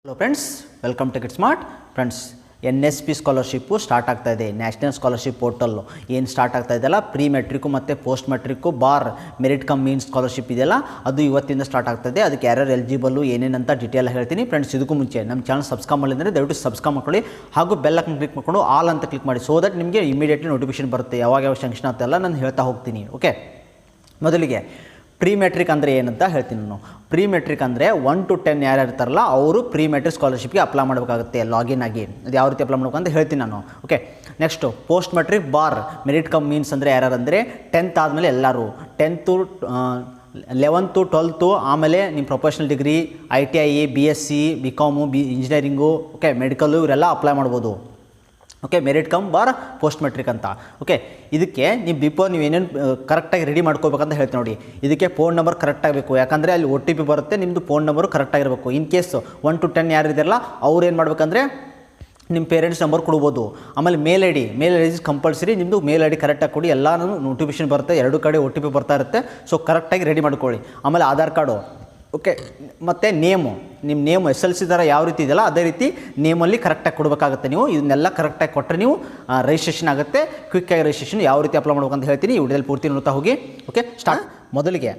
Hello friends, welcome to get smart. Friends, NSP scholarship start ಆಗ್ತಾ ಇದೆ. National scholarship portal ಏನು start ಆಗ್ತಾ ಇದೆಯಲ್ಲ, ಪ್ರೀ ಮೆಟ್ರಿಕ್ಕು ಮತ್ತು post matric bar merit cum means scholarship ಇದೆಯಲ್ಲ, ಅದು ಇವತ್ತಿಂದ ಸ್ಟಾರ್ಟ್ ಆಗ್ತಾಯಿದೆ. ಅದಕ್ಕೆ ಯಾರ್ಯಾರು ಎಲಿಜಿಬಲ್ಲು ಏನೇನಂತ ಡೀಟೇಲ್ ಹೇಳ್ತೀನಿ. ಫ್ರೆಂಡ್ಸ್, ಇದಕ್ಕೂ ಮುಂಚೆ ನಮ್ಮ ಚಾನಲ್ ಸಬ್ಸ್ಕ್ರೈಬ್ ಮಾಡಿದರೆ ದಯವಿಟ್ಟು ಸಬ್ಸ್ಕ್ರೈಬ್ ಮಾಡ್ಕೊಳ್ಳಿ, ಹಾಗೂ ಬೆಲ್ ಐಕಾನ್ ಕ್ಲಿಕ್ ಮಾಡಿಕೊಂಡು ಆಲ್ ಅಂತ ಕ್ಲಿಕ್ ಮಾಡಿ. ಸೊ ದಟ್ ನಿಮಗೆ ಇಮಿಡಿಯೇಟ್ಲಿ ನೋಟಿಫಿಕೇಶನ್ ಬರುತ್ತೆ, ಯಾವಾಗ ಶಂಕ್ಷನ್ ಆಗ್ತಾಯಿಲ್ಲ ನಾನು ಹೇಳ್ತಾ ಹೋಗ್ತೀನಿ. ಓಕೆ, ಮೊದಲಿಗೆ ಪ್ರೀ ಮೆಟ್ರಿಕ್ ಅಂದರೆ ಏನಂತ ಹೇಳ್ತೀನಿ ನಾನು. ಪ್ರೀ ಮೆಟ್ರಿಕ್ ಅಂದರೆ 1 to 10 ಯಾರು ಇರ್ತಾರಲ್ಲ ಅವರು ಪ್ರೀ ಮೆಟ್ರಿಕ್ ಸ್ಕಾಲರ್ಶಿಪ್ಗೆ ಅಪ್ಲೈ ಮಾಡಬೇಕಾಗುತ್ತೆ ಲಾಗಿನ್ ಆಗಿ. ಅದು ಯಾವ ರೀತಿ ಅಪ್ಲೈ ಮಾಡ್ಬೇಕು ಅಂತ ಹೇಳ್ತೀನಿ ನಾನು. Okay, next post matric bar merit cum means ಅಂದರೆ ಯಾರು ಅಂದರೆ 10th ಆದಮೇಲೆ ಎಲ್ಲರೂ 10th 11th 12th ಆಮೇಲೆ ನಿಮ್ಮ professional degree ITI BSc BCom engineering okay medical ಇವರೆಲ್ಲ ಅಪ್ಲೈ ಮಾಡ್ಬೋದು. Okay, merit come bar post matric ಅಂತ. ಓಕೆ, ಇದಕ್ಕೆ ನೀವು ನೀವೇನೇನು ಕರೆಕ್ಟಾಗಿ ರೆಡಿ ಮಾಡ್ಕೋಬೇಕಂತ ಹೇಳ್ತೀನಿ ನೋಡಿ. ಇದಕ್ಕೆ ಫೋನ್ ನಂಬರ್ ಕರೆಕ್ಟ್ ಆಗಬೇಕು, ಯಾಕಂದರೆ ಅಲ್ಲಿ OTP ಬರುತ್ತೆ, ನಿಮ್ಮದು ಫೋನ್ ನಂಬರು ಕರೆಕ್ಟಾಗಿರಬೇಕು. ಇನ್ ಕೇಸ್ 1 to 10 ಯಾರು ಇದ್ದಾರಲ್ಲ ಅವ್ರು ಏನು ಮಾಡಬೇಕಂದ್ರೆ ನಿಮ್ಮ ಪೇರೆಂಟ್ಸ್ ನಂಬರ್ ಕೊಡ್ಬೋದು. ಆಮೇಲೆ ಮೇಲ್ ಐ ಡಿ ಕಂಪಲ್ಸರಿ, ನಿಮ್ಮದು ಮೇಲ್ ಐ ಡಿ ಕರೆಕ್ಟಾಗಿ ಕೊಡಿ. ಎಲ್ಲನೂ ನೋಟಿಫಿಕೇಶನ್ ಬರುತ್ತೆ, ಎರಡು ಕಡೆ OTP ಬರ್ತಾ ಇರುತ್ತೆ. ಸೊ ಕರೆಕ್ಟಾಗಿ ರೆಡಿ ಮಾಡ್ಕೊಳ್ಳಿ. ಆಮೇಲೆ ಆಧಾರ್ ಕಾರ್ಡು ಓಕೆ, ಮತ್ತು ನೇಮು, ನಿಮ್ಮ ನೇಮ್ SSLC ಥರ ಯಾವ ರೀತಿ ಇದೆಯಲ್ಲ ಅದೇ ರೀತಿ ನೇಮಲ್ಲಿ ಕರೆಕ್ಟಾಗಿ ಕೊಡಬೇಕಾಗುತ್ತೆ. ನೀವು ಇದನ್ನೆಲ್ಲ ಕರೆಕ್ಟಾಗಿ ಕೊಟ್ಟರೆ ನೀವು ರಿಜಿಸ್ಟ್ರೇಷನ್ ಆಗುತ್ತೆ. ಕ್ವಿಕ್ಕಾಗಿ ರಿಜಿಸ್ಟ್ರೇಷನ್ ಯಾವ ರೀತಿ ಅಪ್ಲೈ ಮಾಡ್ಬೇಕಂತ ಹೇಳ್ತೀನಿ. ಈ ವಿಡಿಯೋದಲ್ಲಿ ಪೂರ್ತಿ ನೋಡ್ತಾ ಹೋಗಿ. Okay, start. ಮೊದಲಿಗೆ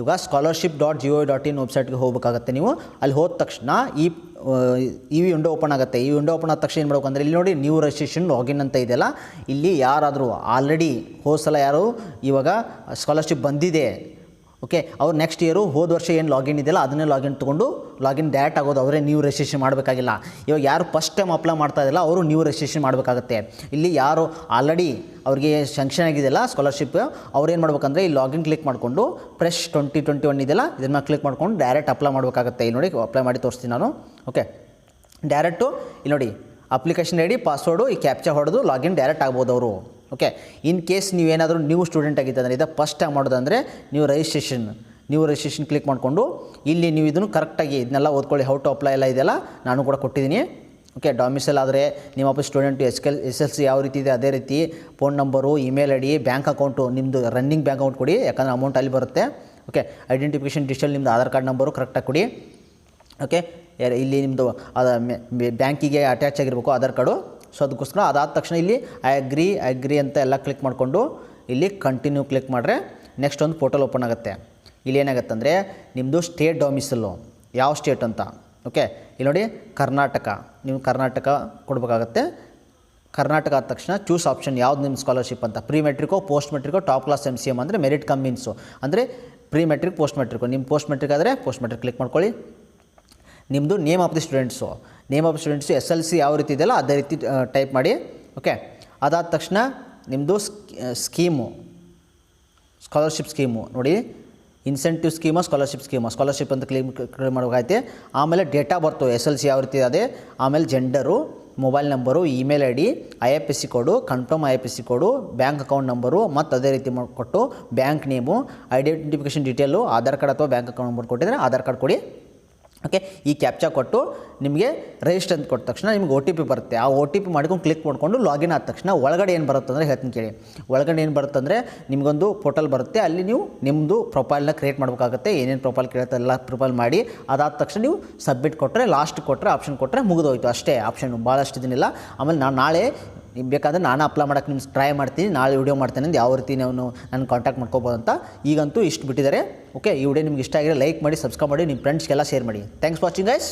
ಇವಾಗ scholarship.gov.in ವೆಬ್ಸೈಟ್ಗೆ ಹೋಗಬೇಕಾಗತ್ತೆ. ನೀವು ಅಲ್ಲಿ ಹೋದ ತಕ್ಷಣ ಈ ವಿಂಡೋ ಓಪನ್ ಆಗುತ್ತೆ. ಈ ವಿಂಡೋ ಓಪನ್ ಆದ ತಕ್ಷಣ ಏನು ಮಾಡಬೇಕು ಅಂದರೆ ಇಲ್ಲಿ ನೋಡಿ ನ್ಯೂ ರಿಜಿಸ್ಟ್ರೇಷನ್ ಲಾಗಿನ್ ಅಂತ ಇದೆಯಲ್ಲ, ಇಲ್ಲಿ ಯಾರಾದರೂ ಆಲ್ರೆಡಿ ಹೋದ ಸಲ ಯಾರು ಇವಾಗ ಸ್ಕಾಲರ್ಶಿಪ್ ಬಂದಿದೆ ಓಕೆ, ಅವ್ರು ನೆಕ್ಸ್ಟ್ ಇಯರು ಹೋದ ವರ್ಷ ಏನು ಲಾಗಿನ್ ಇದೆಯಲ್ಲ ಅದನ್ನೇ ಲಾಗಿನ್ ಡೈರೆಕ್ಟ್ ಆಗೋದು, ಅವರೇ ನ್ಯೂ ರಿಜಿಸ್ಟ್ರೇಷನ್ ಮಾಡಬೇಕಾಗಿಲ್ಲ. ಇವಾಗ ಯಾರು ಫಸ್ಟ್ ಟೈಮ್ ಅಪ್ಲೈ ಮಾಡ್ತಾ ಇದ್ದಿಲ್ಲ ಅವರು ನ್ಯೂ ರಿಜಿಸ್ಟ್ರೇಷನ್ ಮಾಡಬೇಕಾಗತ್ತೆ. ಇಲ್ಲಿ ಯಾರು ಆಲ್ರೆಡಿ ಅವ್ರಿಗೆ ಸ್ಯಾಂಕ್ಷನ್ ಆಗಿದೆಯಲ್ಲ ಸ್ಕಾಲರ್ಶಿಪ್, ಅವ್ರು ಏನು ಮಾಡ್ಬೇಕಂದ್ರೆ ಈ ಲಾಗಿನ್ ಕ್ಲಿಕ್ ಮಾಡಿಕೊಂಡು ಫ್ರೆಶ್ 2021 ಇದೆಯಲ್ಲ ಇದನ್ನು ಕ್ಲಿಕ್ ಮಾಡ್ಕೊಂಡು ಡೈರೆಕ್ಟ್ ಅಪ್ಲೈ ಮಾಡಬೇಕಾಗತ್ತೆ. ಇಲ್ಲಿ ನೋಡಿ ಅಪ್ಲೈ ಮಾಡಿ ತೋರಿಸ್ತೀನಿ ನಾನು. ಓಕೆ, ಡೈರೆಕ್ಟು ಇಲ್ಲಿ ನೋಡಿ ಅಪ್ಲಿಕೇಶನ್ ID ಪಾಸ್ವರ್ಡು ಈ ಕ್ಯಾಪ್ಚಾ ಹೊಡೆದು ಲಾಗಿನ್ ಡೈರೆಕ್ಟ್ ಆಗ್ಬೋದು ಅವರು. ಓಕೆ, ಇನ್ ಕೇಸ್ ನೀವೇನಾದರೂ ನ್ಯೂ ಸ್ಟೂಡೆಂಟ್ ಆಗಿದ್ದರೆ ಇದು ಫಸ್ಟ್ ಟೈಮ್ ಮಾಡೋದಂದರೆ ನ್ಯೂ ರಿಜಿಸ್ಟ್ರೇಷನ್ ಕ್ಲಿಕ್ ಮಾಡಿಕೊಂಡು ಇಲ್ಲಿ ನೀವು ಇದನ್ನು ಕರೆಕ್ಟಾಗಿ ಇದನ್ನೆಲ್ಲ ಓದ್ಕೊಳ್ಳಿ. ಹೌ ಟು ಅಪ್ಲೈ ಎಲ್ಲ ಇದೆಯಲ್ಲ ನಾನು ಕೂಡ ಕೊಟ್ಟಿದ್ದೀನಿ. ಓಕೆ, ಡೊಮಿಸೈಲ್ ಆದರೆ ನಿಮ್ಮ ಸ್ಟೂಡೆಂಟು SSLC ಯಾವ ರೀತಿ ಇದೆ ಅದೇ ರೀತಿ phone number, email ID, bank account, ನಿಮ್ಮದು ರನ್ನಿಂಗ್ ಬ್ಯಾಂಕ್ ಅಕೌಂಟ್ ಕೊಡಿ, ಯಾಕಂದರೆ ಅಮೌಂಟ್ ಅಲ್ಲಿ ಬರುತ್ತೆ. ಓಕೆ, ಐಡೆಂಟಿಫಿಕೇಷನ್ ಡಿಟೇಲ್ ನಿಮ್ಮದು ಆಧಾರ್ ಕಾರ್ಡ್ ನಂಬರು ಕರೆಕ್ಟಾಗಿ ಕೊಡಿ. ಓಕೆ, ಇಲ್ಲಿ ನಿಮ್ಮದು ಬ್ಯಾಂಕಿಗೆ ಅಟ್ಯಾಚ್ ಆಗಿರಬೇಕು ಆಧಾರ್ ಕಾರ್ಡು. ಸೊ ಅದಕ್ಕೋಸ್ಕರ ಅದಾದ ತಕ್ಷಣ ಇಲ್ಲಿ ಐ ಅಗ್ರಿ ಅಂತ ಎಲ್ಲ ಕ್ಲಿಕ್ ಮಾಡಿಕೊಂಡು ಇಲ್ಲಿ ಕಂಟಿನ್ಯೂ ಕ್ಲಿಕ್ ಮಾಡಿದ್ರೆ ನೆಕ್ಸ್ಟ್ ಒಂದು ಪೋರ್ಟಲ್ ಓಪನ್ ಆಗುತ್ತೆ. ಇಲ್ಲಿ ಏನಾಗುತ್ತೆ ಅಂದರೆ ನಿಮ್ಮದು ಸ್ಟೇಟ್ ಡೊಮಿಸೈಲು ಯಾವ ಸ್ಟೇಟ್ ಅಂತ. ಓಕೆ, ಇಲ್ಲಿ ನೋಡಿ ಕರ್ನಾಟಕ, ನೀವು ಕರ್ನಾಟಕ ಕೊಡಬೇಕಾಗತ್ತೆ. ಕರ್ನಾಟಕ ಆದ ತಕ್ಷಣ ಚೂಸ್ ಆಪ್ಷನ್ ಯಾವ್ದು ನಿಮ್ಮ ಸ್ಕಾಲರ್ಶಿಪ್ ಅಂತ, ಪ್ರೀ ಮೆಟ್ರಿಕೋ ಪೋಸ್ಟ್ ಮೆಟ್ರಿಕೋ ಟಾಪ್ ಕ್ಲಾಸ್ MCM ಅಂದರೆ ಮೆರಿಟ್ ಕಮ್ ಮೀನ್ಸು ಅಂದರೆ ಪ್ರೀ ಮೆಟ್ರಿಕ್ ಪೋಸ್ಟ್ ಮೆಟ್ರಿಕೋ. ನಿಮ್ಮ ಪೋಸ್ಟ್ ಮೆಟ್ರಿಕ್ ಆದರೆ ಪೋಸ್ಟ್ ಮೆಟ್ರಿಕ್ ಕ್ಲಿಕ್ ಮಾಡ್ಕೊಳ್ಳಿ. ನಿಮ್ಮದು name of the students SSLC ಯಾವ ರೀತಿ ಇದೆಯಲ್ಲ ಅದೇ ರೀತಿ ಟೈಪ್ ಮಾಡಿ. ಓಕೆ, ಅದಾದ ತಕ್ಷಣ ನಿಮ್ಮದು ಸ್ಕಾಲರ್ಶಿಪ್ ಸ್ಕೀಮು ನೋಡಿ, ಇನ್ಸೆಂಟಿವ್ ಸ್ಕಾಲರ್ಶಿಪ್ ಅಂತ ಕ್ಲಿಕ್ ಮಾಡಬೇಕಾಯ್ತೆ. ಆಮೇಲೆ ಡೇಟಾ ಬರ್ತು SSLC ಯಾವ ರೀತಿ ಅದೇ, ಆಮೇಲೆ gender, mobile number, email ID, IFSC ಕೋಡು, ಕನ್ಫರ್ಮ್ IFSC ಕೋಡು, ಬ್ಯಾಂಕ್ ಅಕೌಂಟ್ ನಂಬರು ಮತ್ತು ಅದೇ ರೀತಿ ಕೊಟ್ಟು bank name, identification detail, Aadhaar card ಅಥವಾ ಬ್ಯಾಂಕ್ ಅಕೌಂಟ್ ನಂಬರ್ ಕೊಟ್ಟಿದ್ರೆ ಆಧಾರ್ ಕಾರ್ಡ್ ಕೊಡಿ. ಓಕೆ, ಈ ಕ್ಯಾಪ್ಚಾ ಕೊಟ್ಟು ನಿಮಗೆ ರಿಜಿಸ್ಟರ್ ಅಂತ ಕೊಟ್ಟ ತಕ್ಷಣ ನಿಮಗೆ OTP ಬರುತ್ತೆ. ಆ OTP ಮಾಡ್ಕೊಂಡು ಕ್ಲಿಕ್ ಮಾಡಿಕೊಂಡು ಲಾಗಿನ್ ಆದ ತಕ್ಷಣ ಒಳಗಡೆ ಏನು ಬರುತ್ತೆ ಅಂದರೆ ಹೇಳ್ತೀನಿ ಕೇಳಿ. ಒಳಗಡೆ ಏನು ಬರುತ್ತೆ ಅಂದರೆ ನಿಮಗೊಂದು ಪೋರ್ಟಲ್ ಬರುತ್ತೆ, ಅಲ್ಲಿ ನೀವು ನಿಮ್ಮದು ಪ್ರೊಫೈಲ್ನ ಕ್ರಿಯೇಟ್ ಮಾಡಬೇಕಾಗುತ್ತೆ. ಏನೇನು ಪ್ರೊಫೈಲ್ ಕೇಳುತ್ತೆ ಎಲ್ಲ ಪ್ರೊಫೈಲ್ ಮಾಡಿ ಅದಾದ ತಕ್ಷಣ ನೀವು ಸಬ್ಮಿಟ್ ಕೊಟ್ಟರೆ, ಲಾಸ್ಟ್ ಕೊಟ್ಟರೆ, ಆಪ್ಷನ್ ಕೊಟ್ಟರೆ ಮುಗಿದೋಯ್ತು ಅಷ್ಟೇ. ಆಪ್ಷನ್ ಭಾಳಷ್ಟು ಇದನ್ನಿಲ್ಲ. ಆಮೇಲೆ ನಾಳೆ ಬೇಕಾದರೆ ನಾನು ಅಪ್ಲೈ ಮಾಡೋಕ್ಕೆ ನಿಮ್ಗೆ ಟ್ರೈ ಮಾಡ್ತೀನಿ, ನಾಳೆ ವಿಡಿಯೋ ಮಾಡ್ತೇನೆ ಅಂತ ಯಾವ ರೀತಿ ನೀವು ನನ್ನ ಕಾಂಟ್ಯಾಕ್ಟ್ ಮಾಡ್ಕೋಬೋದು ಅಂತ. ಈಗಂತೂ ಇಷ್ಟು ಬಿಟ್ಟಿದ್ದಾರೆ. ಓಕೆ, ಈ ವಿಡಿಯೋ ನಿಮ್ಗೆ ಇಷ್ಟ ಆಗಿರೋ ಲೈಕ್ ಮಾಡಿ, ಸಬ್ಸ್ಕ್ರೈಬ್ ಮಾಡಿ, ನಿಮ್ಮ ಫ್ರೆಂಡ್ಸ್ಗೆಲ್ಲ ಶೇರ್ ಮಾಡಿ. Thanks for watching guys.